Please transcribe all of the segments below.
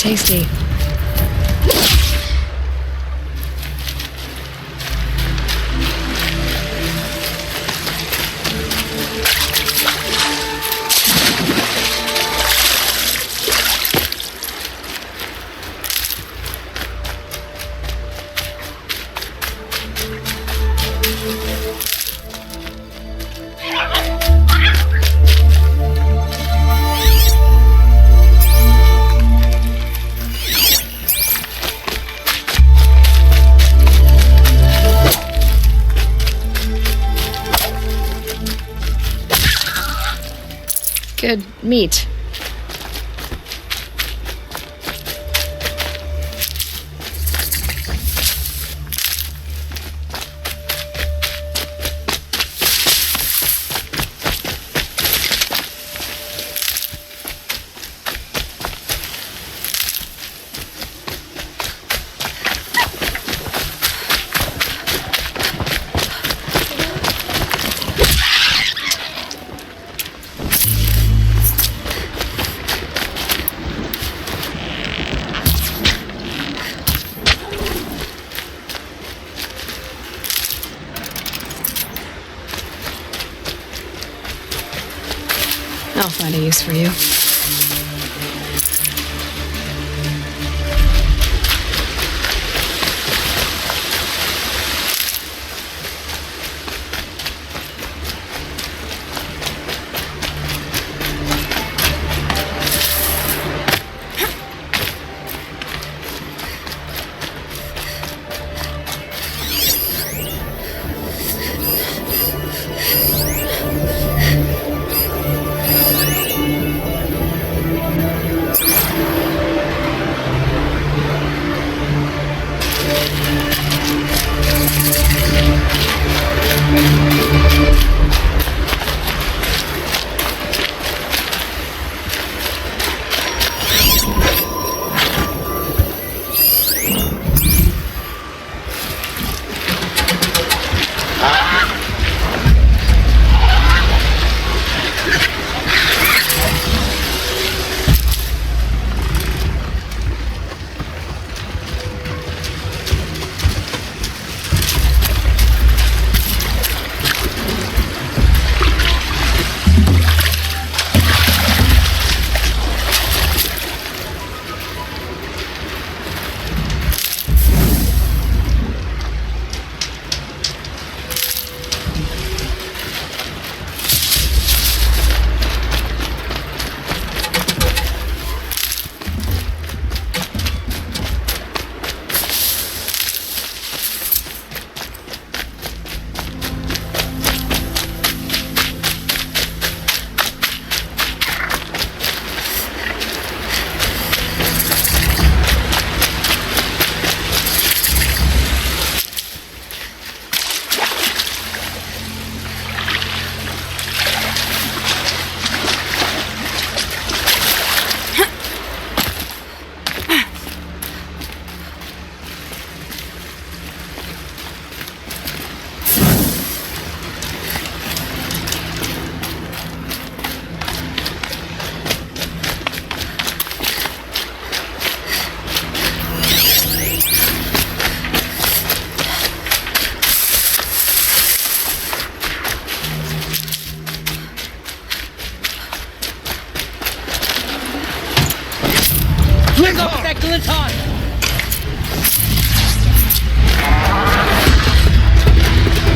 Tasty. Good meat. I'll find a use for you.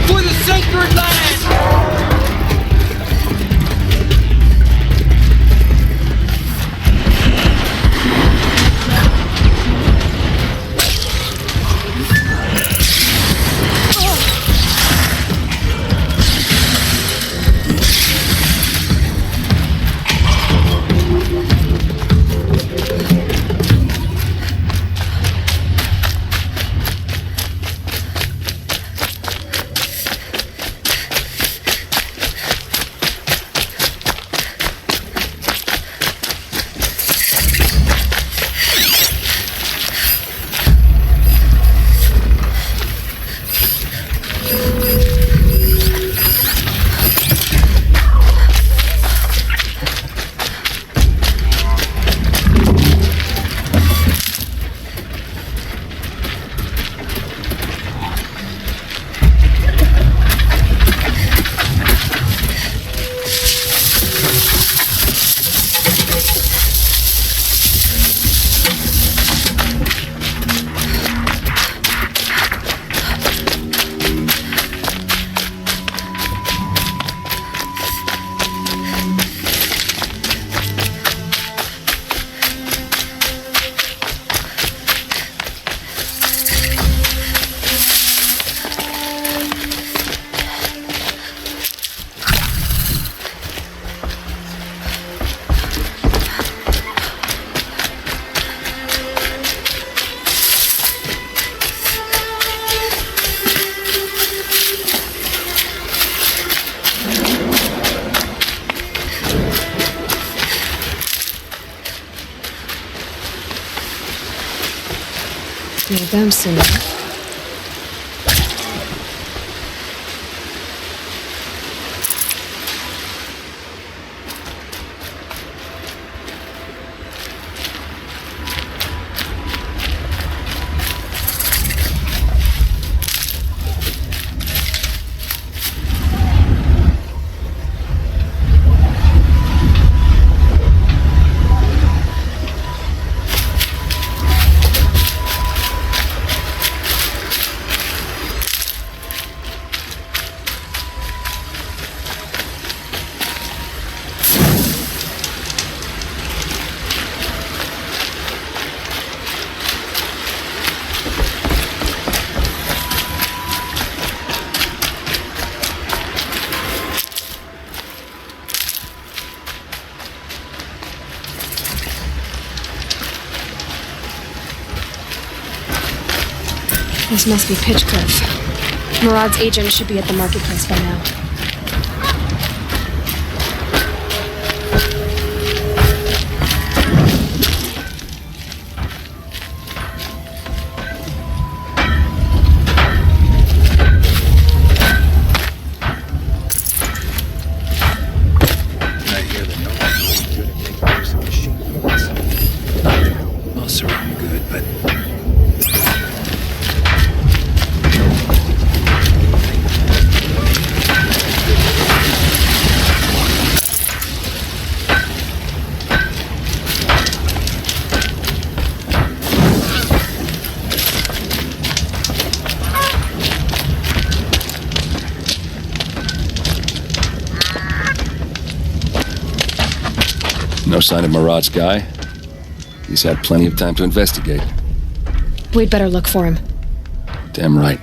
For the sacred land! Need them soon. This must be Pitch Cliff. Murad's agent should be at the marketplace by now. I hear that no one's good at making use of machines. Most are good, but no sign of Murad's guy. He's had plenty of time to investigate. We'd better look for him. Damn right.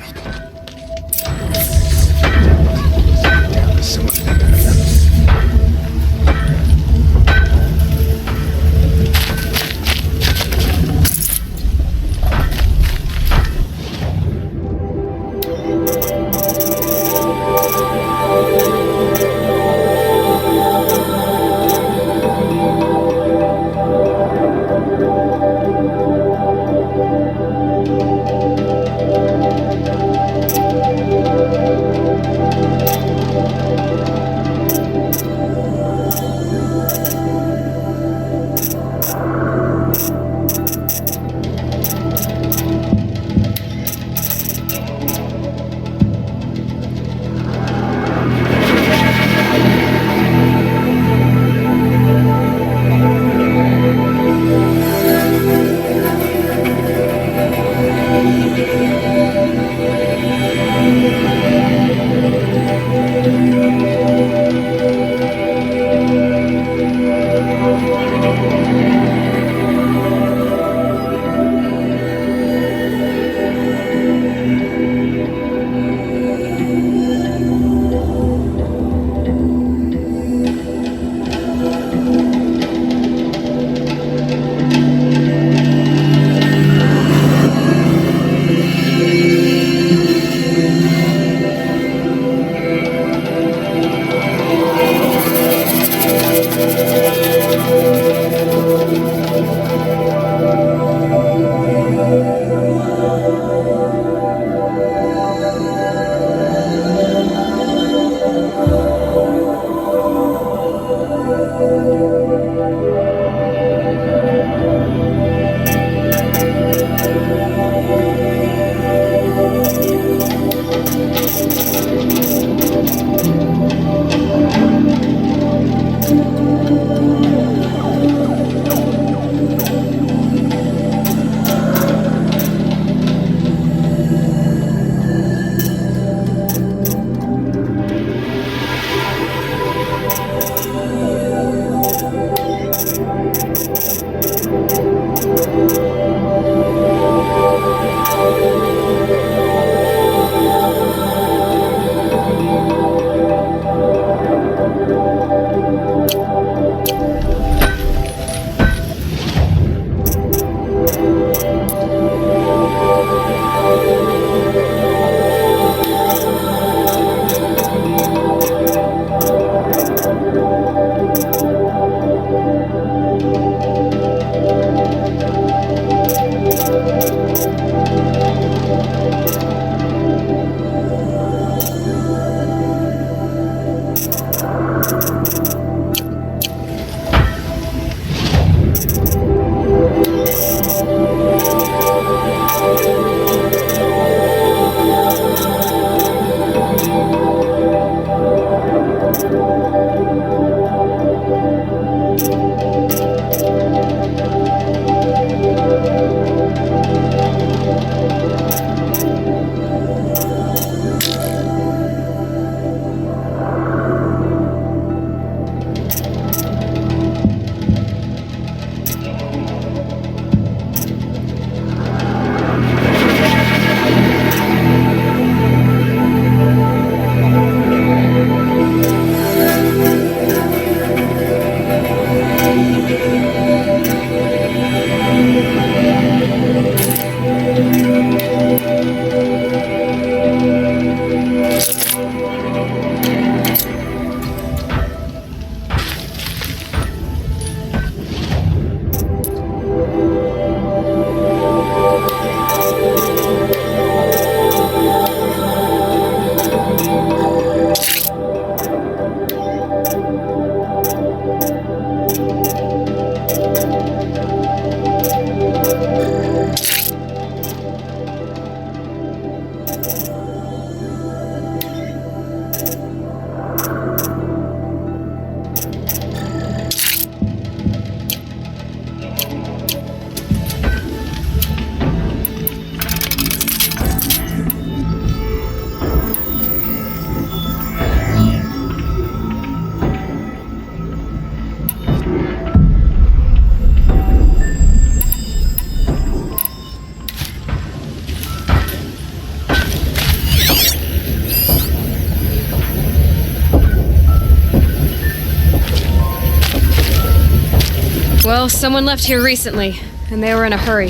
Someone left here recently, and they were in a hurry.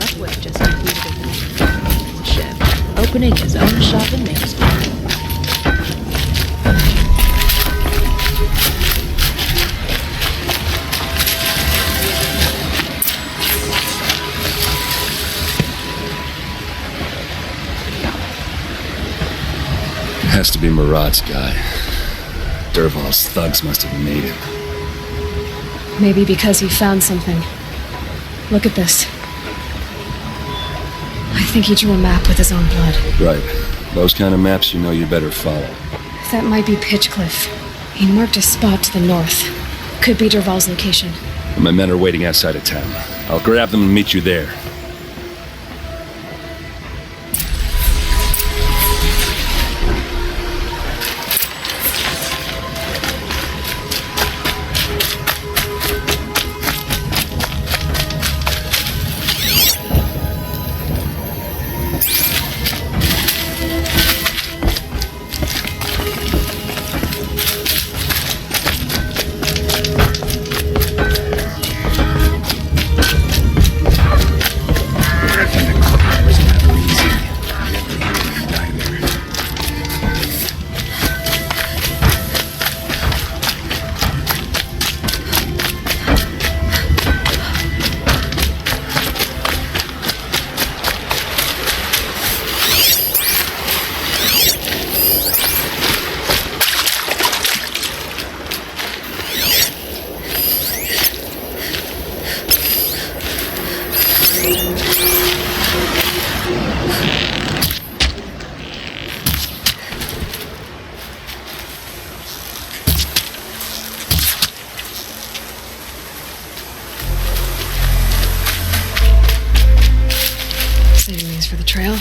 Upwith just completed a ship, opening his own shop in Main Street. Has to be Murad's guy. Dervahl's thugs must have made him. Maybe because he found something. Look at this. I think he drew a map with his own blood. Right. Those kind of maps you know you better follow. That might be Pitchcliff. He marked a spot to the north. Could be Dervahl's location. My men are waiting outside of town. I'll grab them and meet you there. Saving these for the trail.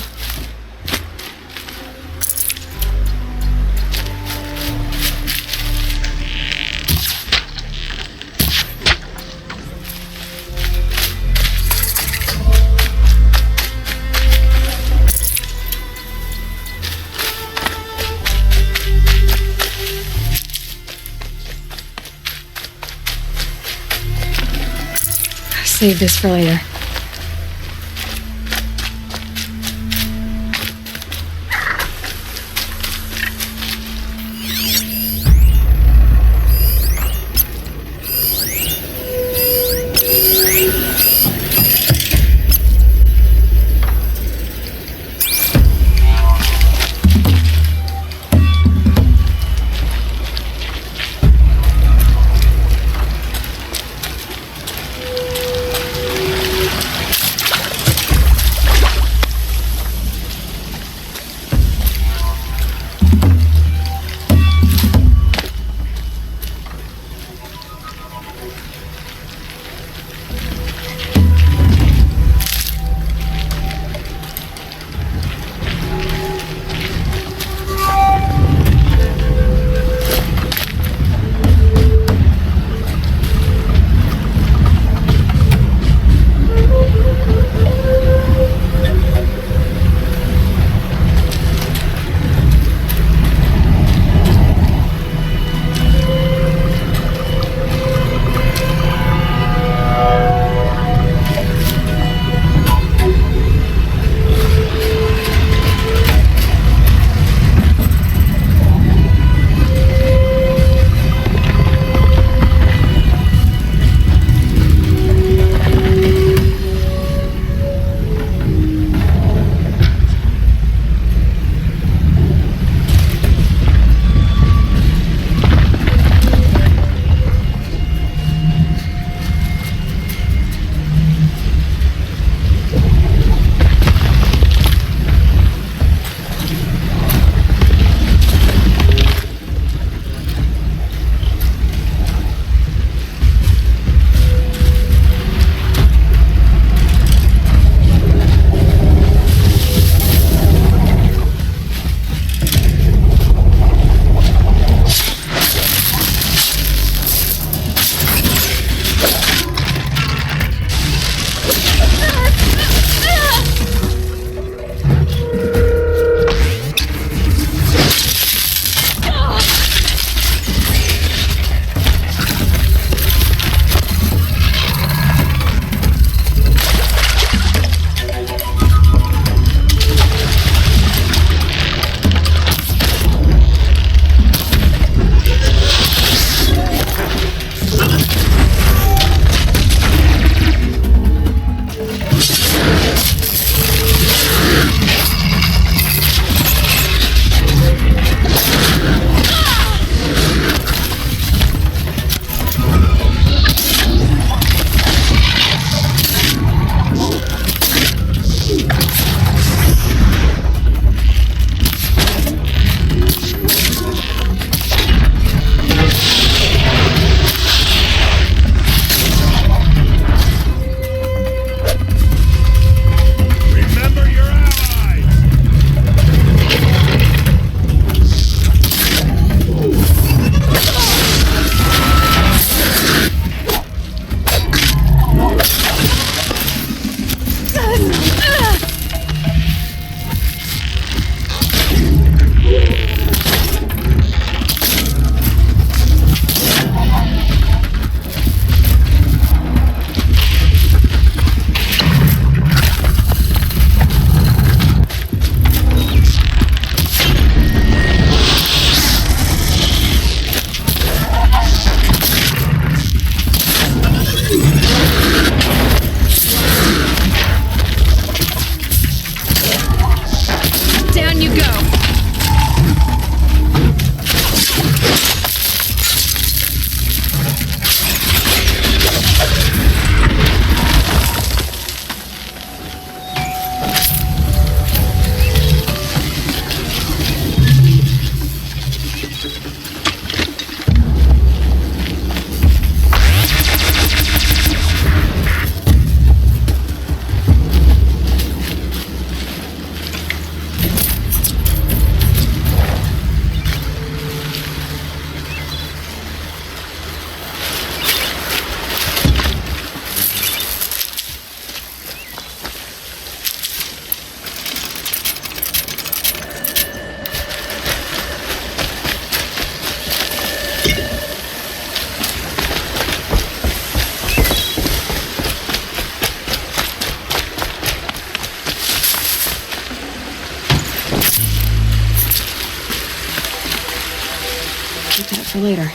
Save this for later. for later.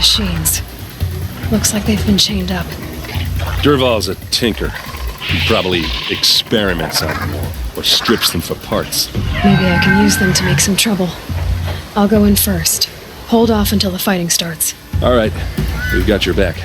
Machines. Looks like they've been chained up. Dervahl's a tinker. He probably experiments on them or strips them for parts. Maybe I can use them to make some trouble. I'll go in first. Hold off until the fighting starts. All right, we've got your back.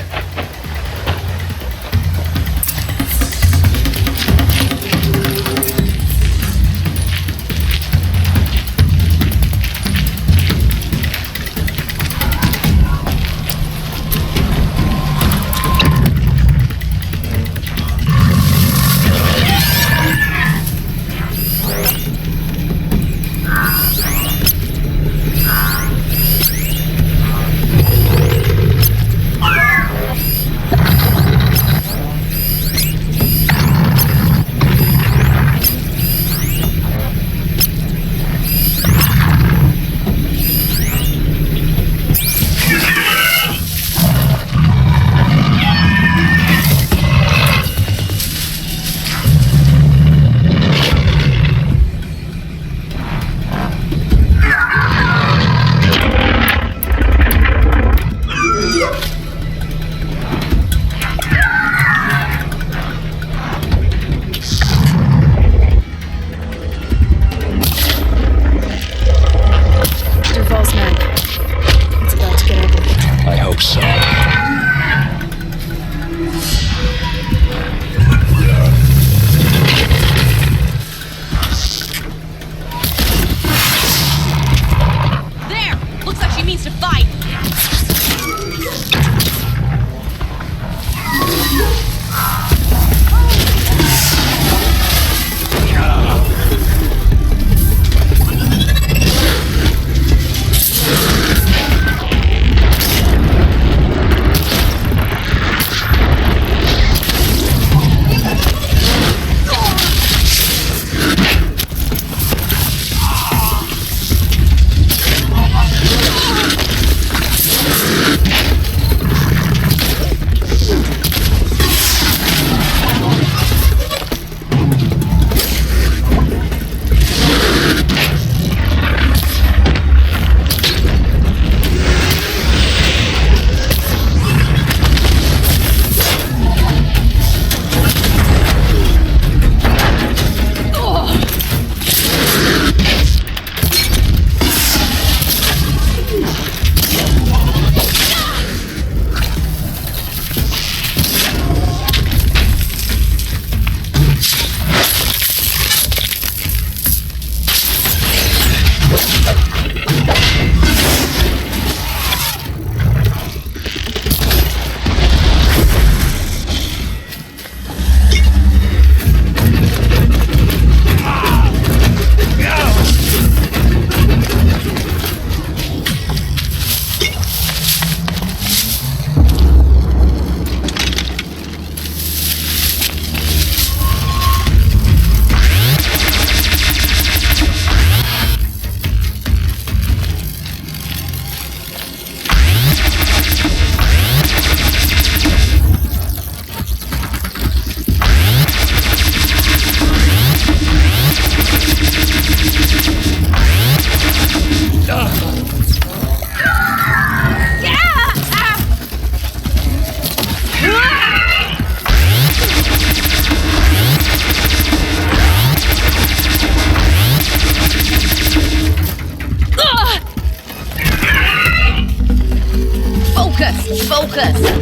Focus.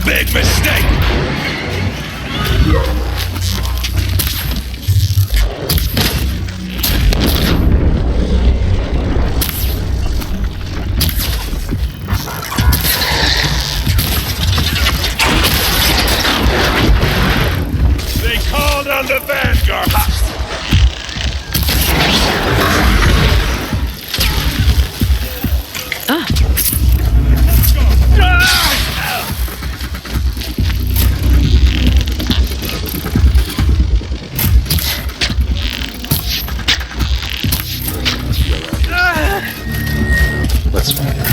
Big mistake! They called on the Vanguard! Let's find out.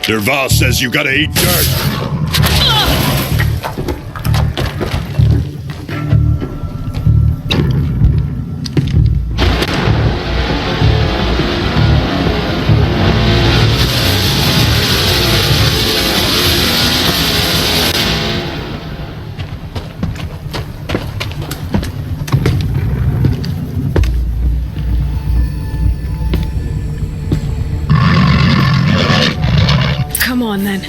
Derval says you gotta eat dirt. Come on, then.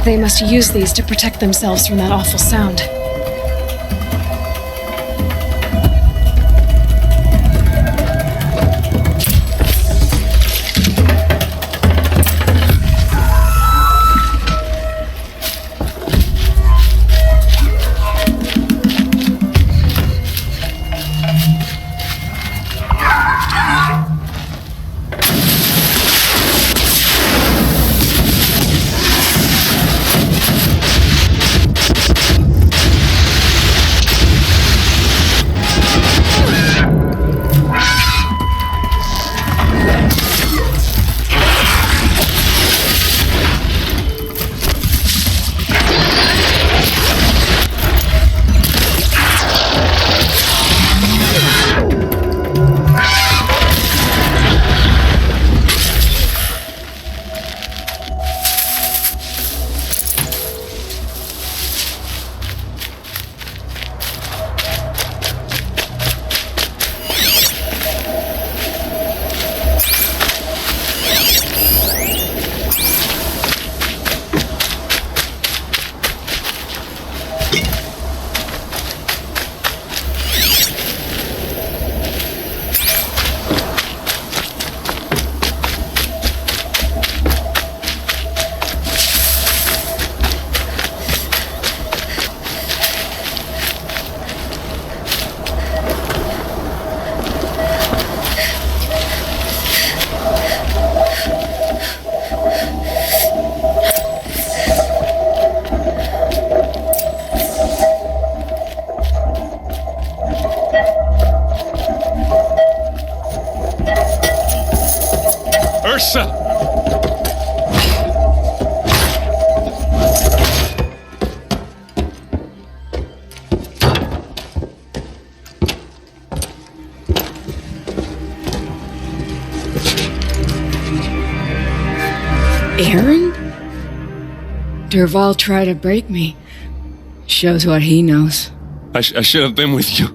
They must use these to protect themselves from that awful sound. Ursa! Aaron? Derval tried to break me. Shows what he knows. I should have been with you.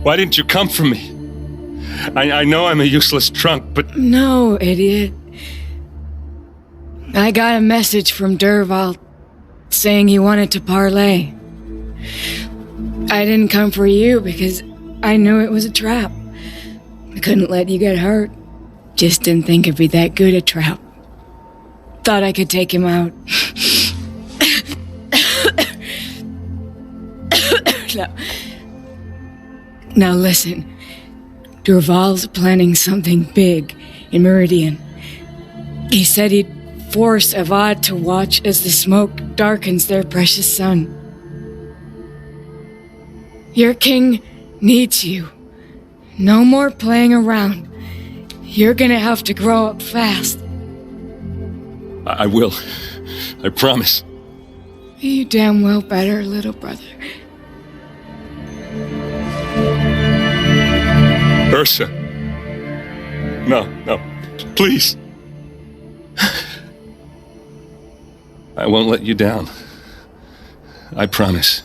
Why didn't you come for me? I know I'm a useless trunk, but... No, idiot. I got a message from Derval saying he wanted to parlay. I didn't come for you because I knew it was a trap. I couldn't let you get hurt. Just didn't think it'd be that good a trap. Thought I could take him out. Now listen. Derval's planning something big in Meridian. He said he'd force Avad to watch as the smoke darkens their precious sun. Your king needs you. No more playing around. You're gonna have to grow up fast. I will. I promise. You damn well better, little brother. Ursa. No, please. I won't let you down. I promise.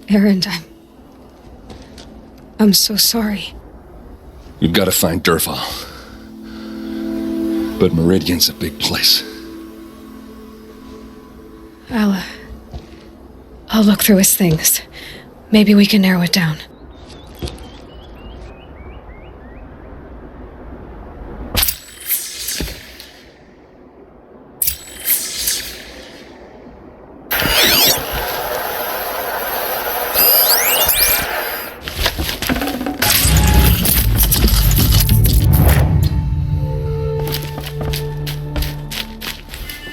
Aaron, I'm so sorry. You've got to find Derval. But Meridian's a big place. I'll look through his things. Maybe we can narrow it down.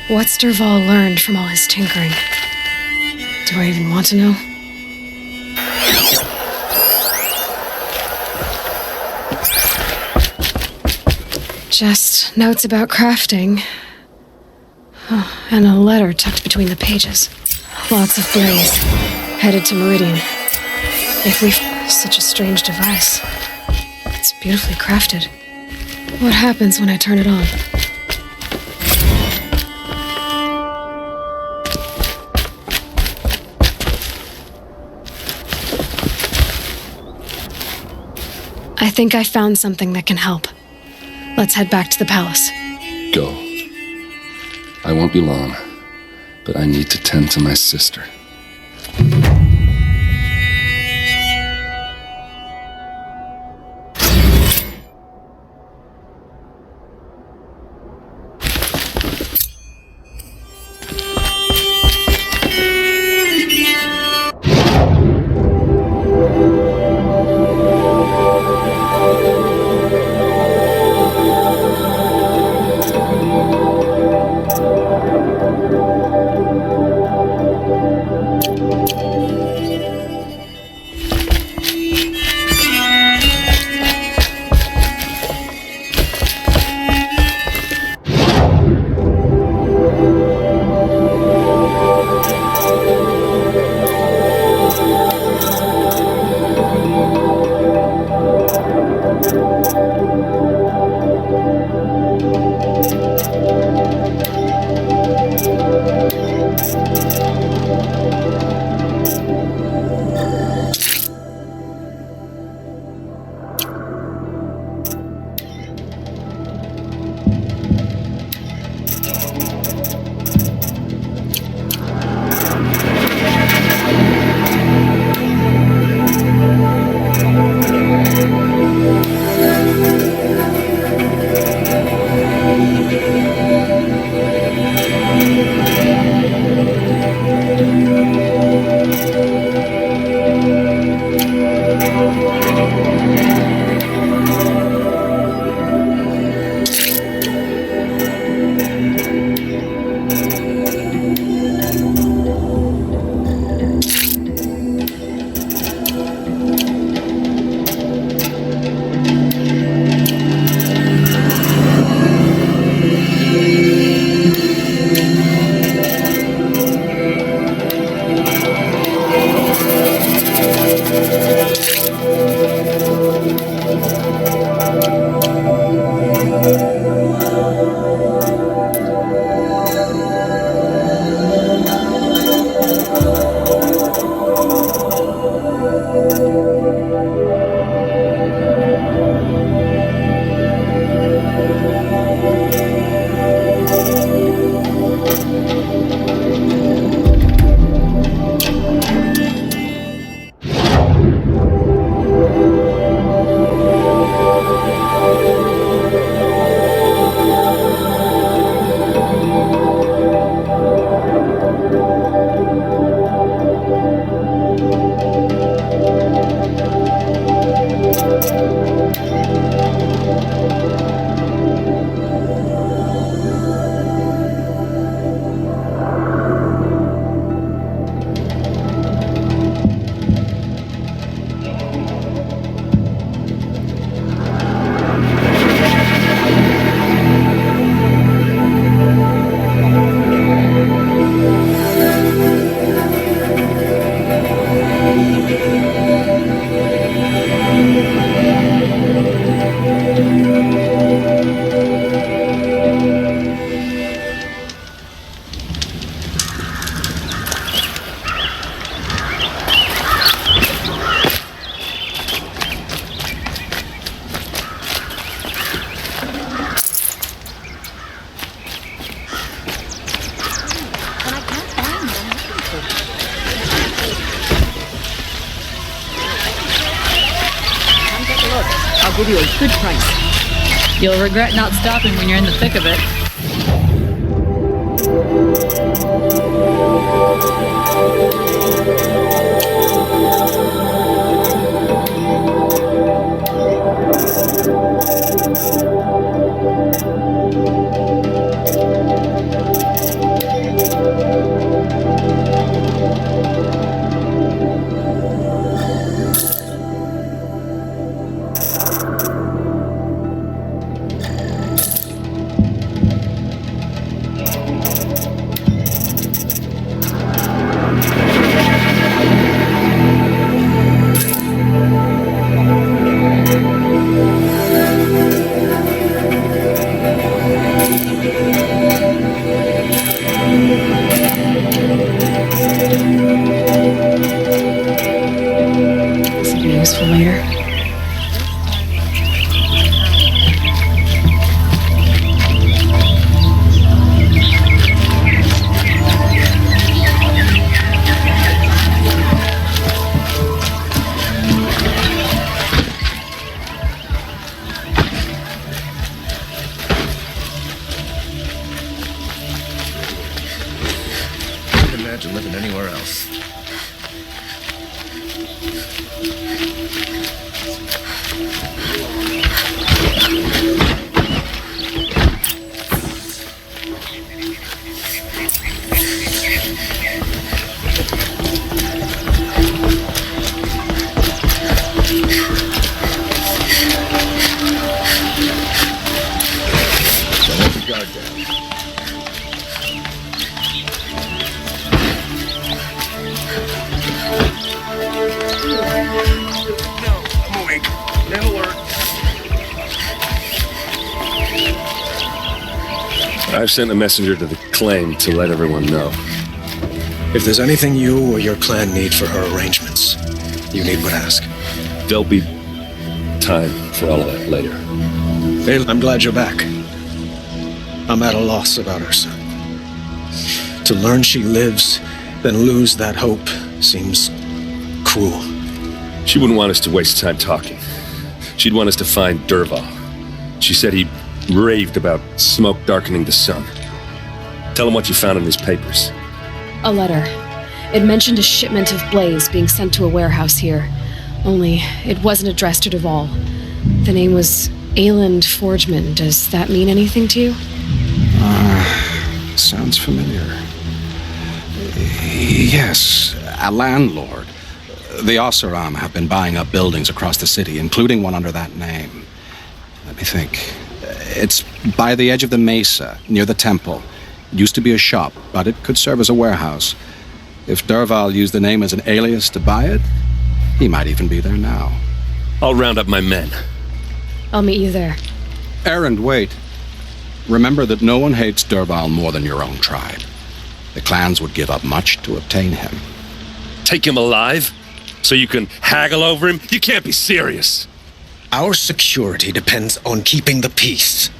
What's Derval learned from all his tinkering? Do I even want to know? Just notes about crafting. Oh, and a letter tucked between the pages. Lots of blaze. Headed to Meridian. If we've such a strange device. It's beautifully crafted. What happens when I turn it on? I think I found something that can help. Let's head back to the palace. Go. I won't be long, but I need to tend to my sister. I'll give you a good price. You'll regret not stopping when you're in the thick of it. imagine living anywhere else. I've sent a messenger to the claim to let everyone know. If there's anything you or your clan need for her arrangements, you need but ask. There'll be time for all of that later. Hey, I'm glad you're back. I'm at a loss about her son. To learn she lives, then lose that hope seems cruel. She wouldn't want us to waste time talking. She'd want us to find Dervahl. She said he raved about smoke darkening the sun. Tell him what you found in his papers. A letter. It mentioned a shipment of blaze being sent to a warehouse here. Only, it wasn't addressed to Dervahl. The name was Ayland Forgeman. Does that mean anything to you? Sounds familiar. Yes, a landlord. The Oseram have been buying up buildings across the city, including one under that name. Let me think. It's by the edge of the mesa, near the temple. It used to be a shop, but it could serve as a warehouse. If Dervahl used the name as an alias to buy it, he might even be there now. I'll round up my men. I'll meet you there. Errand, wait. Remember that no one hates Dervahl more than your own tribe. The clans would give up much to obtain him. Take him alive? So you can haggle over him? You can't be serious. Our security depends on keeping the peace.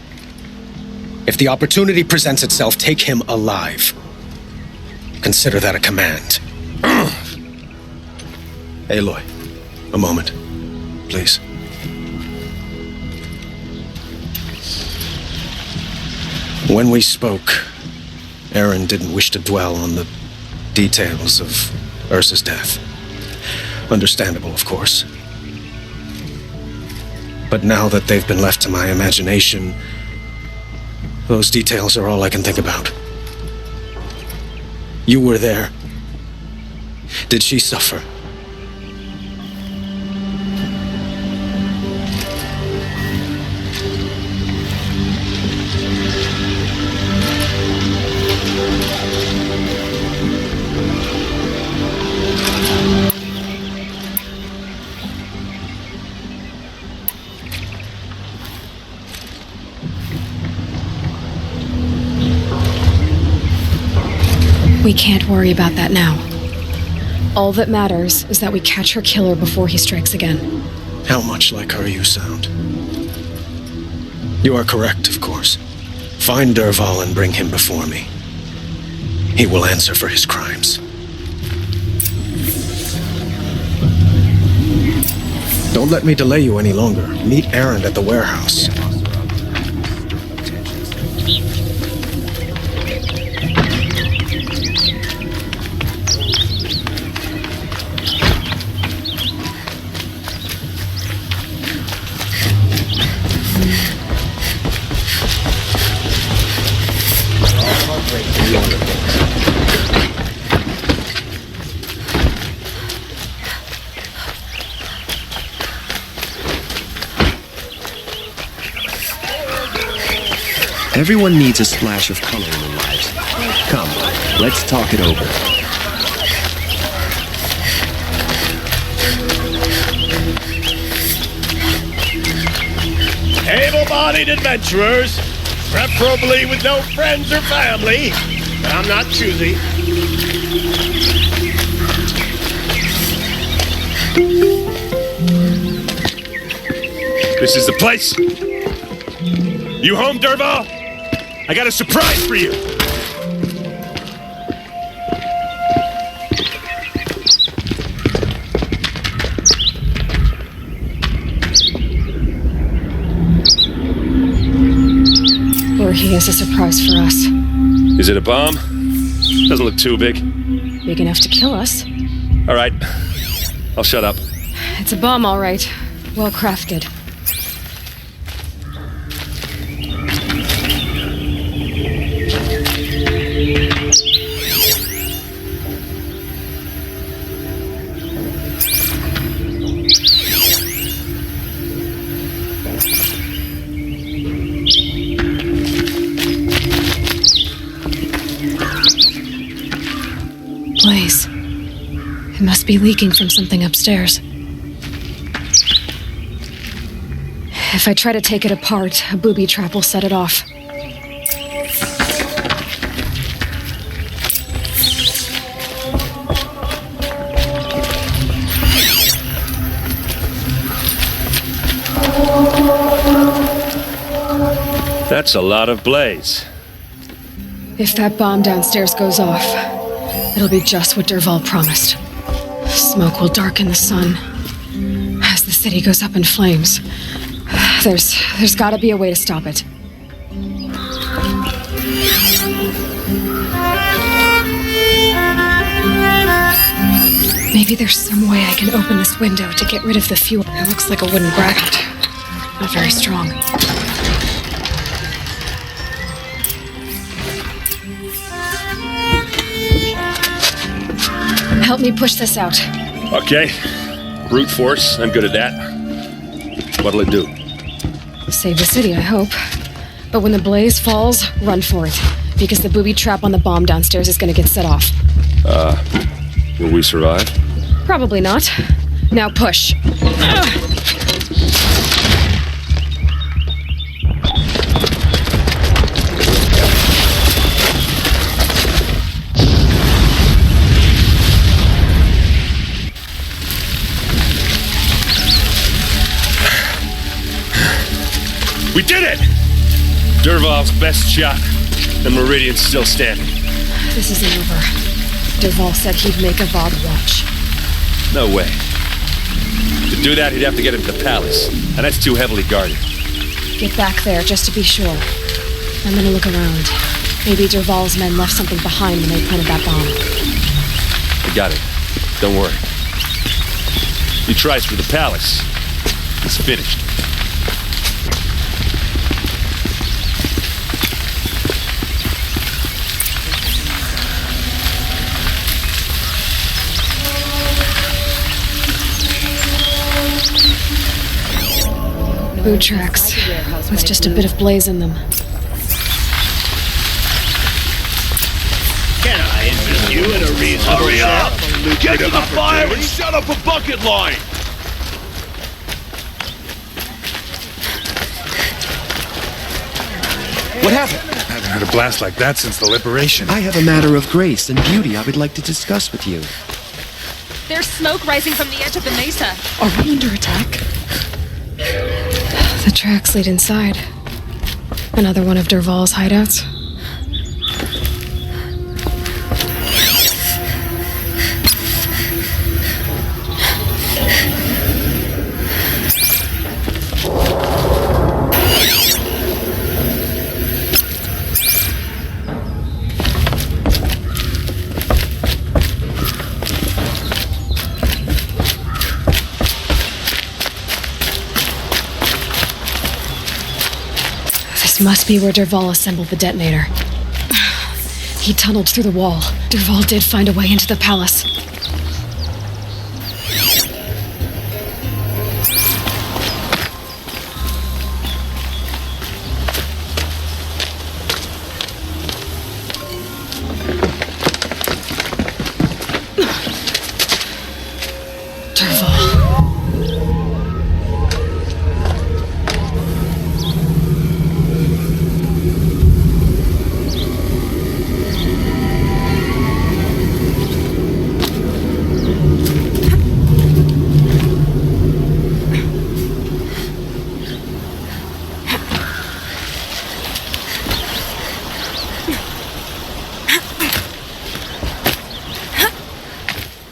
If the opportunity presents itself, take him alive. Consider that a command. Aloy, a moment, please. When we spoke, Aaron didn't wish to dwell on the details of Ursa's death. Understandable, of course. But now that they've been left to my imagination, those details are all I can think about. You were there. Did she suffer? We can't worry about that now. All that matters is that we catch her killer before he strikes again. How much like her you sound. You are correct, of course. Find Dervahl and bring him before me. He will answer for his crimes. Don't let me delay you any longer. Meet Aaron at the warehouse. Everyone needs a splash of color in their lives. Come, let's talk it over. Able-bodied adventurers, preferably with no friends or family. I'm not choosy. This is the place. You home, Dervahl? I got a surprise for you. Or he has a surprise for us. Is it a bomb? Doesn't look too big. Big enough to kill us. All right. I'll shut up. It's a bomb, all right. Well crafted. Blaze. It must be leaking from something upstairs. If I try to take it apart, a booby trap will set it off. That's a lot of blaze. If that bomb downstairs goes off, it'll be just what Dervahl promised. Smoke will darken the sun as the city goes up in flames. There's gotta be a way to stop it. Maybe there's some way I can open this window to get rid of the fuel. It looks like a wooden bracket. Not very strong. Help me push this out. Okay. Brute force. I'm good at that. What'll it do? Save the city, I hope. But when the blaze falls, run for it. Because the booby trap on the bomb downstairs is gonna get set off. Will we survive? Probably not. Now push. We did it! Dervahl's best shot, and Meridian's still standing. This isn't over. Dervahl said he'd make a Vod watch. No way. To do that, he'd have to get into the palace, and that's too heavily guarded. Get back there, just to be sure. I'm gonna look around. Maybe Dervahl's men left something behind when they planted that bomb. I got it. Don't worry. He tries for the palace. It's finished. Boot tracks, with just a bit of blaze in them. Can I interest you in a reasonable Hurry up! Get to the fire and set up a bucket line! What happened? I haven't heard a blast like that since the liberation. I have a matter of grace and beauty I would like to discuss with you. There's smoke rising from the edge of the mesa. Are we under attack? The tracks lead inside. Another one of Dervahl's hideouts. Must be where Dervahl assembled the detonator. He tunneled through the wall. Dervahl did find a way into the palace.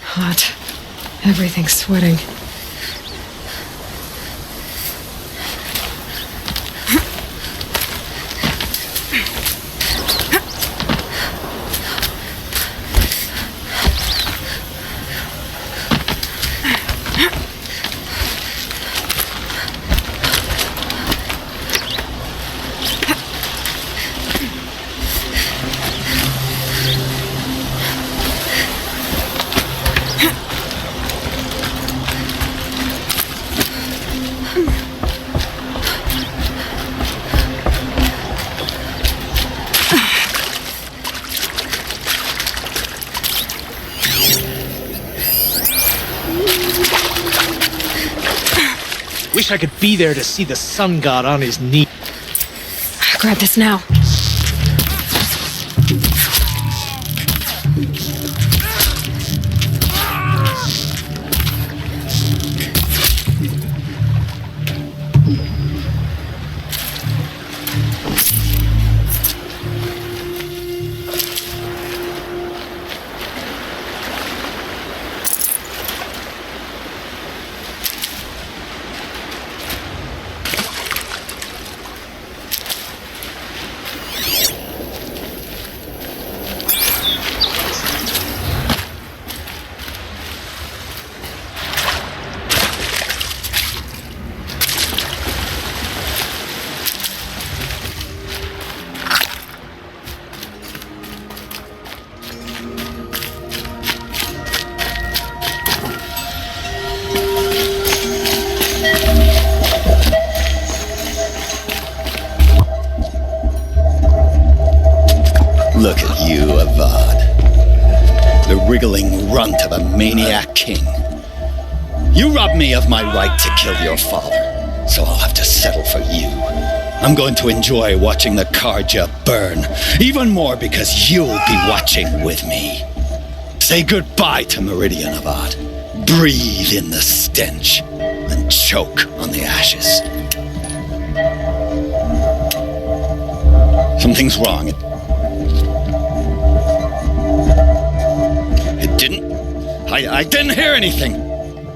Hot. Everything's sweating. Wish I could be there to see the sun god on his knee. Grab this now. Look at you, Avad. The wriggling runt of a maniac king. You robbed me of my right to kill your father, so I'll have to settle for you. I'm going to enjoy watching the Karja burn, even more because you'll be watching with me. Say goodbye to Meridian, Avad. Breathe in the stench, and choke on the ashes. Something's wrong. It didn't... I didn't hear anything.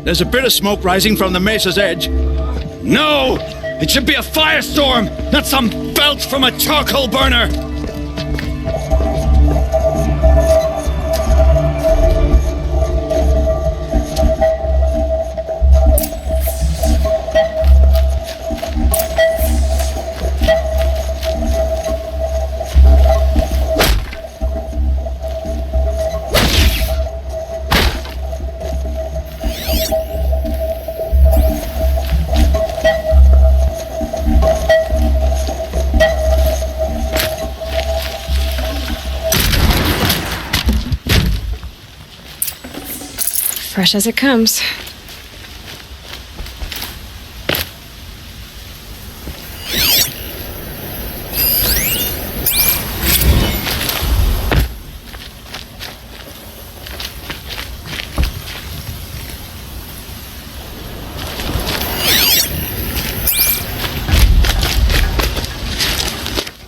There's a bit of smoke rising from the mesa's edge. No! It should be a firestorm, not some belch from a charcoal burner! Fresh as it comes.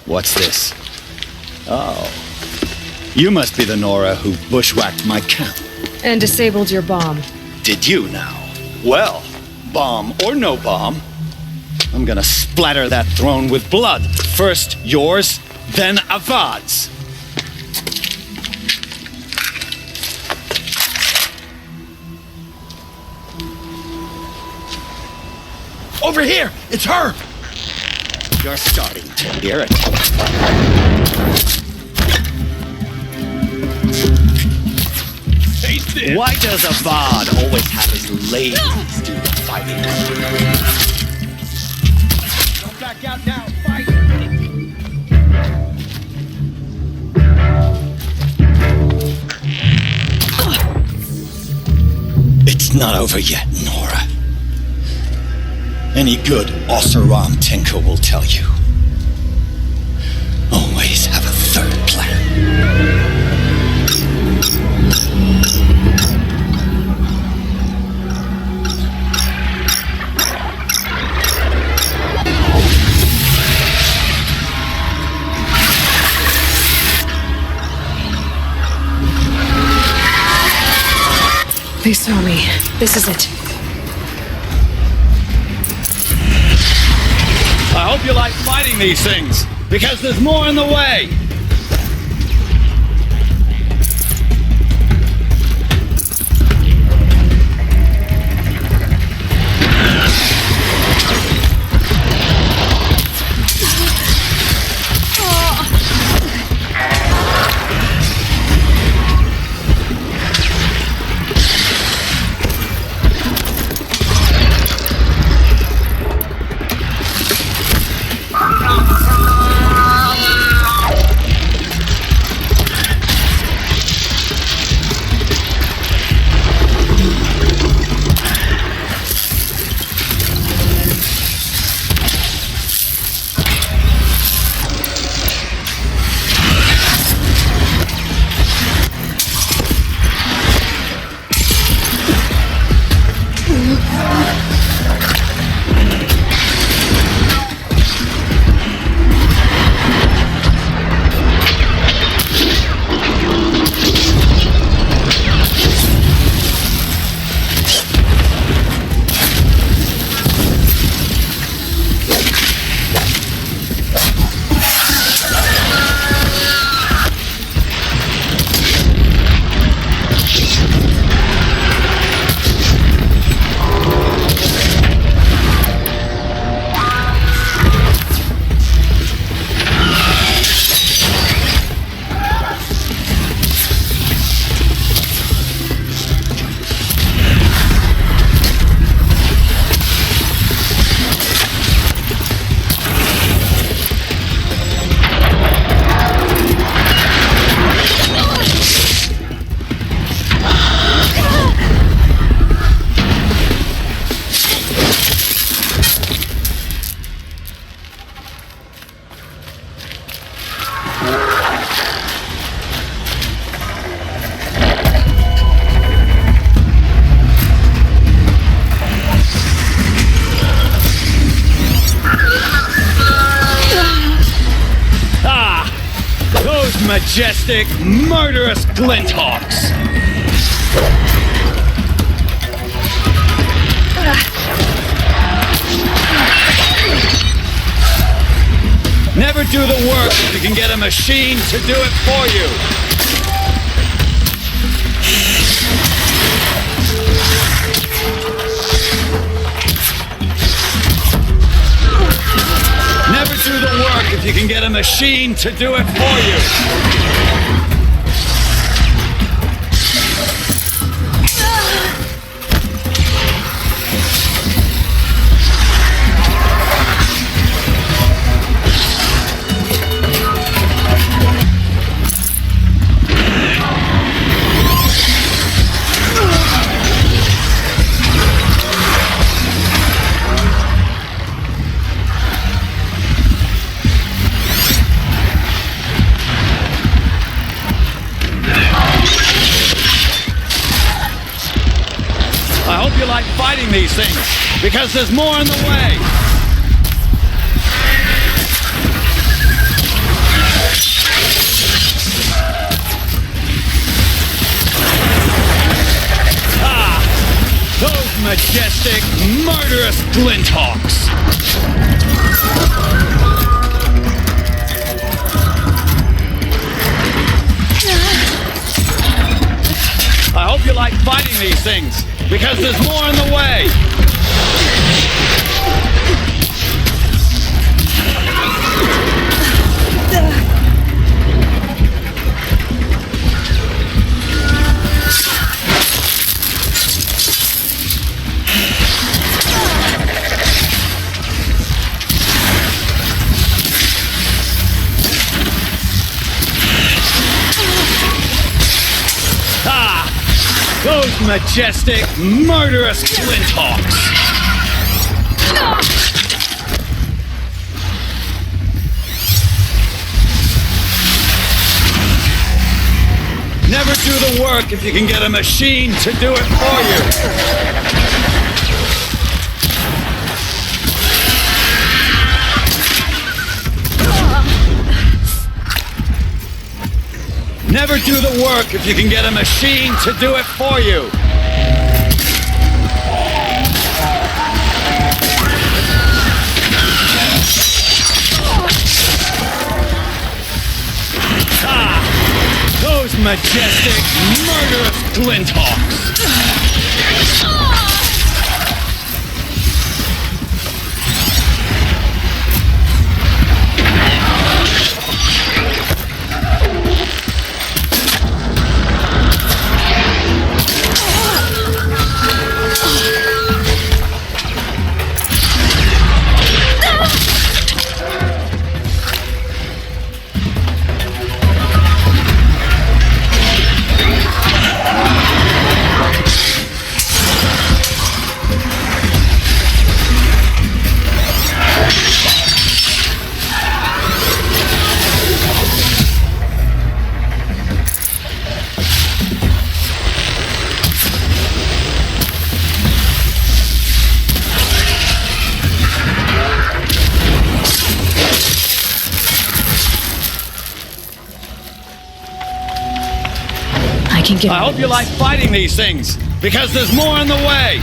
What's this? Oh. You must be the Nora who bushwhacked my camp. And disabled your bomb. Did you now? Well, bomb or no bomb, I'm gonna splatter that throne with blood. First yours, then Avad's. Over here! It's her! You're starting to hear it. Why does Avad always have his ladies do the fighting? Don't back out now, fight! It's not over yet, Nora. Any good Oseram tinker will tell you. Always have a third plan. They saw me. This is it. I hope you like fighting these things, because there's more in the way. majestic, murderous glinthawks! Never do the work if you can get a machine to do it for you. Never do the work if you can get a machine to do it for you. I hope you like fighting these things, because there's more in the way. Ah! Those majestic, murderous glinthawks! I hope you like fighting these things, because there's more in the way. Those majestic, murderous glinthawks! Never do the work if you can get a machine to do it for you. Never do the work if you can get a machine to do it for you. Ah! Those majestic, murderous glinthawks! I hope you like fighting these things, because there's more in the way.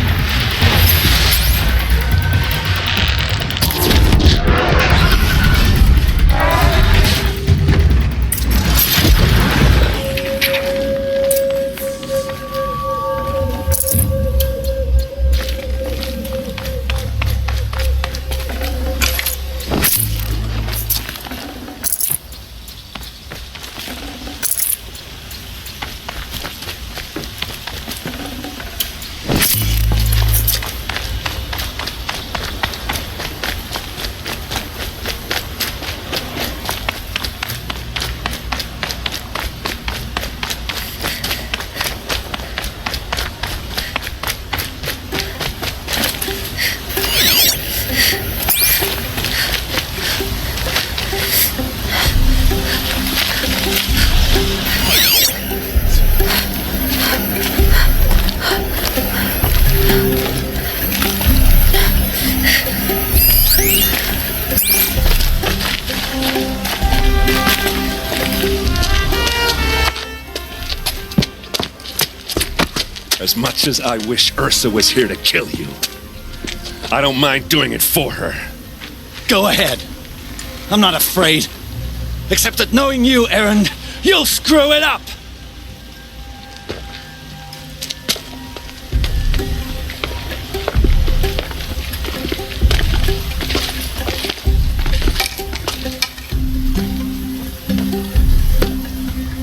As much as I wish Ursa was here to kill you, I don't mind doing it for her. Go ahead. I'm not afraid. Except that knowing you, Aaron, you'll screw it up!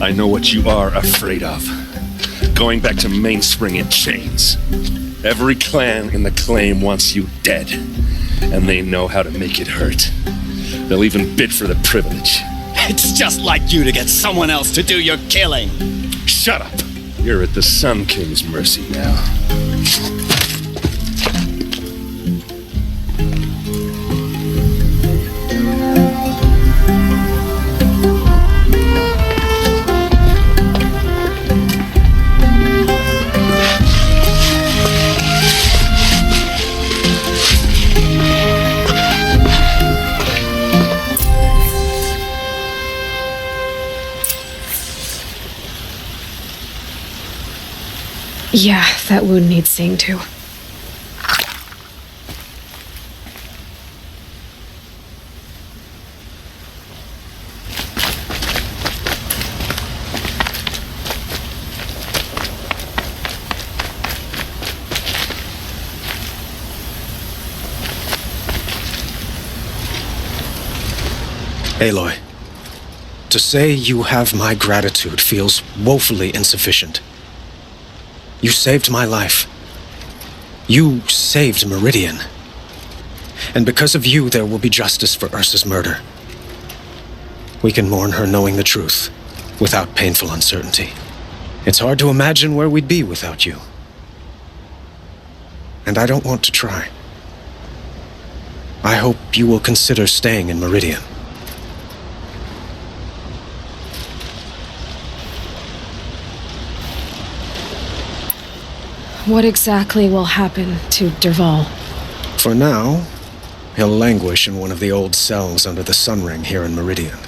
I know what you are afraid of. Going back to Mainspring in chains. Every clan in the claim wants you dead, and they know how to make it hurt. They'll even bid for the privilege. It's just like you to get someone else to do your killing. Shut up! You're at the Sun King's mercy now. Yeah, that wound needs seeing too. Aloy, to say you have my gratitude feels woefully insufficient. You saved my life. You saved Meridian. And because of you, there will be justice for Ursa's murder. We can mourn her knowing the truth, without painful uncertainty. It's hard to imagine where we'd be without you. And I don't want to try. I hope you will consider staying in Meridian. What exactly will happen to Dervahl? For now, he'll languish in one of the old cells under the Sun Ring here in Meridian.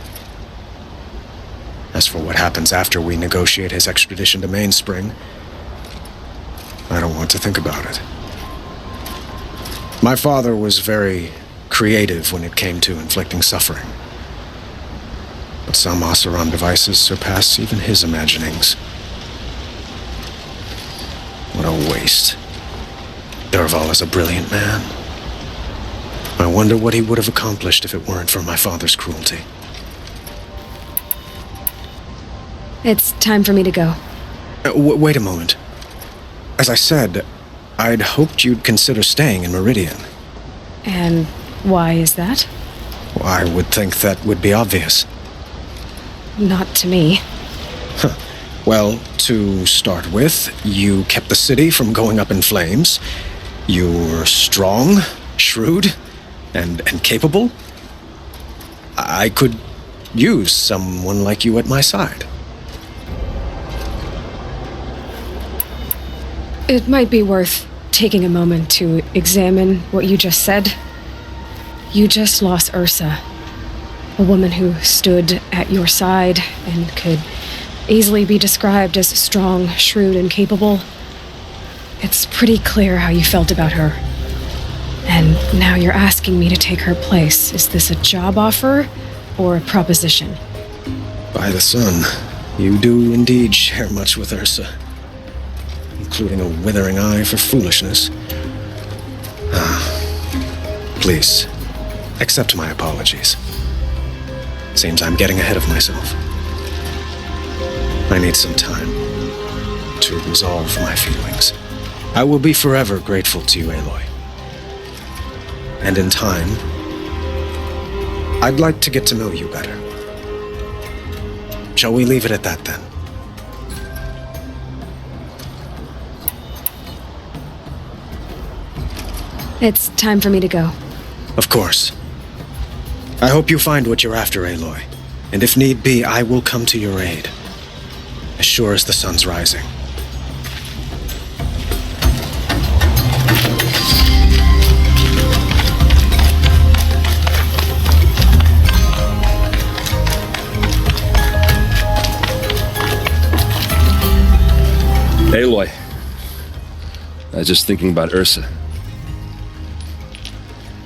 As for what happens after we negotiate his extradition to Mainspring, I don't want to think about it. My father was very creative when it came to inflicting suffering. But some Oseram devices surpass even his imaginings. What a waste. Dervahl is a brilliant man. I wonder what he would have accomplished if it weren't for my father's cruelty. It's time for me to go. Wait a moment. As I said, I'd hoped you'd consider staying in Meridian. And why is that? Well, I would think that would be obvious. Not to me. Well, to start with, you kept the city from going up in flames. You were strong, shrewd, and capable. I could use someone like you at my side. It might be worth taking a moment to examine what you just said. You just lost Ursa, a woman who stood at your side and could easily be described as strong, shrewd, and capable. It's pretty clear how you felt about her. And now you're asking me to take her place. Is this a job offer or a proposition? By the sun, you do indeed share much with Ursa, including a withering eye for foolishness. Please, accept my apologies. Seems I'm getting ahead of myself. I need some time to resolve my feelings. I will be forever grateful to you, Aloy. And in time, I'd like to get to know you better. Shall we leave it at that, then? It's time for me to go. Of course. I hope you find what you're after, Aloy. And if need be, I will come to your aid. As sure as the sun's rising. Aloy, I was just thinking about Ursa.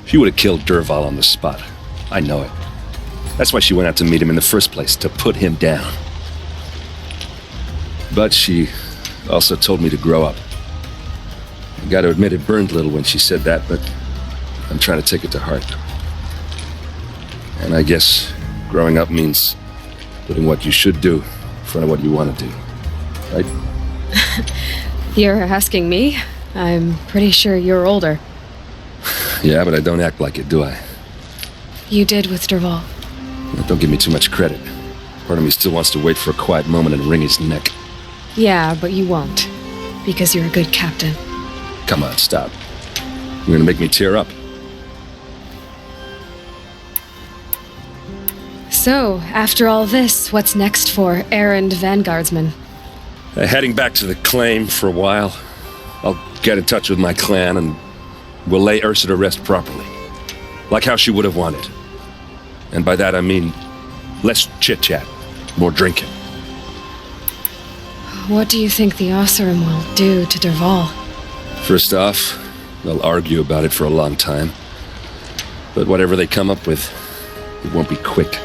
She would have killed Derval on the spot. I know it. That's why she went out to meet him in the first place, to put him down. But she also told me to grow up. I gotta admit it burned a little when she said that, but I'm trying to take it to heart. And I guess growing up means putting what you should do in front of what you want to do. Right? You're asking me? I'm pretty sure you're older. Yeah, but I don't act like it, do I? You did with Derval. Don't give me too much credit. Part of me still wants to wait for a quiet moment and wring his neck. Yeah, but you won't. Because you're a good captain. Come on, stop. You're gonna make me tear up. So, after all this, what's next for errand vanguardsman? Heading back to the claim for a while. I'll get in touch with my clan and we'll lay Ursa to rest properly. Like how she would have wanted. And by that I mean less chit-chat, more drinking. What do you think the Oseram will do to Derval? First off, they'll argue about it for a long time. But whatever they come up with, it won't be quick.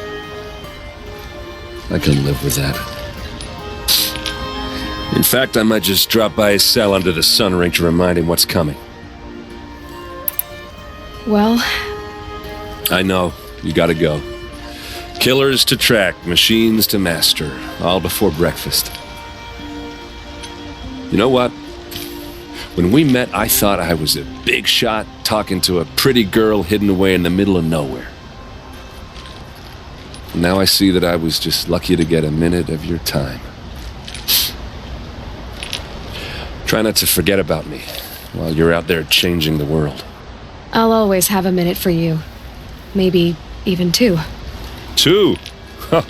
I can live with that. In fact, I might just drop by his cell under the sun ring to remind him what's coming. Well... I know, you gotta go. Killers to track, machines to master, all before breakfast. You know what? When we met, I thought I was a big shot talking to a pretty girl hidden away in the middle of nowhere. Now I see that I was just lucky to get a minute of your time. Try not to forget about me while you're out there changing the world. I'll always have a minute for you. Maybe even two. Two? Huh.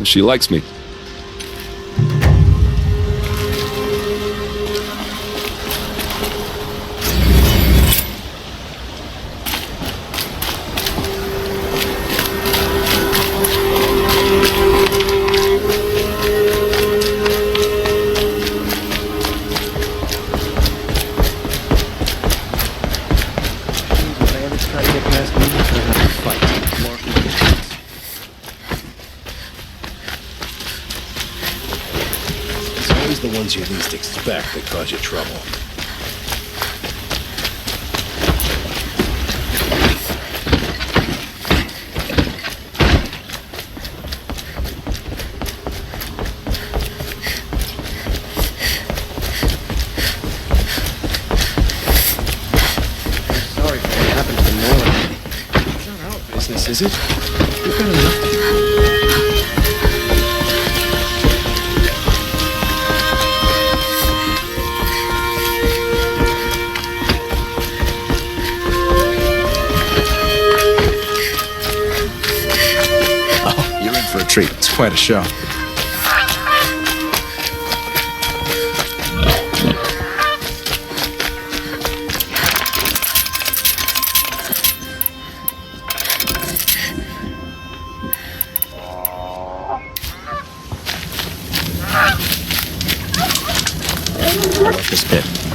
She likes me. The ones you least expect that cause you trouble. I'm sorry for what happened to the Norland. It's not our business, is it? We've got enough to do. For a treat. It's quite a show. This bit.